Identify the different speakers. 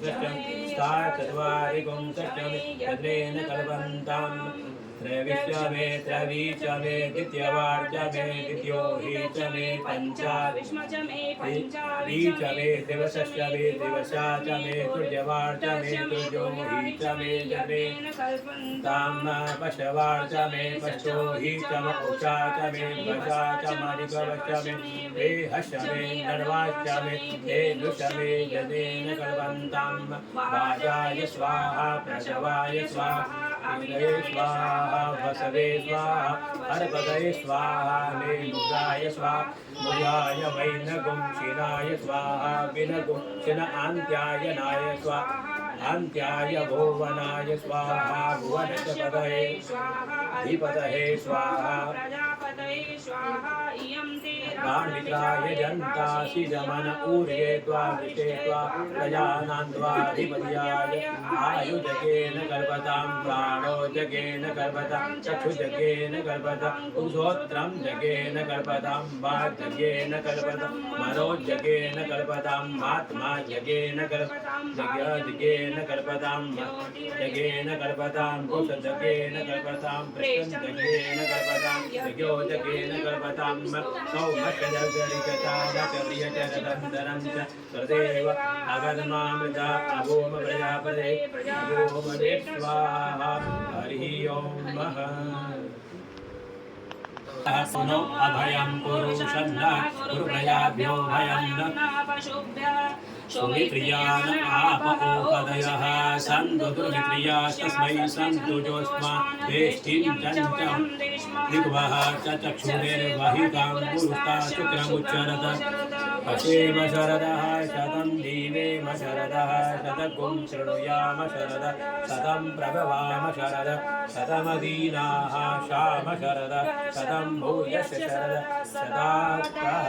Speaker 1: ष्ठा चत्वारिकं षष्ठमे यद्रेण कल्पन्ताम् त्रयविश्वमे त्रवीचमे द्वितीयवार्चमे द्वितीयो हीचमे पञ्चाविष्मचमे हीचमे दिवसश्चमे दिवसाचमे तृतीयवार्चमे तृतीयो हीचमे यद्रेण कल्पन्ताम् पशवार्चमे पशो हीचम उचाचमे वशाचमधिकवशमे वेहशमे नर्वाचमे धेनुषमे यद्रेण कल्पन्ताम् वाजाय स्वाहा प्रसवाय स्वाहा स्वाहा वसवे स्वाहा हरपदये स्वाहा मुद्राय स्वाहा मुद्राय वैनगुं क्षीणाय स्वाहा विनगुं क्षीण अन्त्यायनाय स्वाहा अन्त्याय भुवनाय स्वाहा भुवनपदये धीपतये स्वाहा प्राणमित्राय जन्तासि जमन ऊर्ये त्वावृते त्वा प्रजानां त्वाधिपत्याय आयुजकेन कल्पतां प्राणो जगेन कल्पतां चक्षुजगेन कल्पतां उषोत्रं जगेन कल्पतां वाजगेन कल्पतां मनोजगेन कल्पतां आत्मा जगेन कल्पतां जगेन कल्पतां जगेन कल्पतां पुरुषजगेन कल्पतां प्रश्नजगेन कल्पतां जगोजगेन कल्पतां सौमशजगरिकचारचर्यचरदन्तरं च तदेव अगन्मामृता अभूम प्रजापते अभूमदे स्वाहा हरिः ओं सुनो अभयं कुरु शन्ना गुरुप्रयाभ्यो भयं न सुमित्रियान आपओपदयः सन्तु दुर्मित्रियास्तस्मै सन्तु जोष्मा वेष्टिं चञ्चं दिग्वः च चक्षुरेर्वहितां गुरुता शुक्रमुच्चरत पशेम शरदः शतं दीवेम शरदः शतगुं शृणुयाम शरद शतं प्रभवाम शरद शतमदीनाः शाम शरद शतं भूयश्च शरद शतात्तः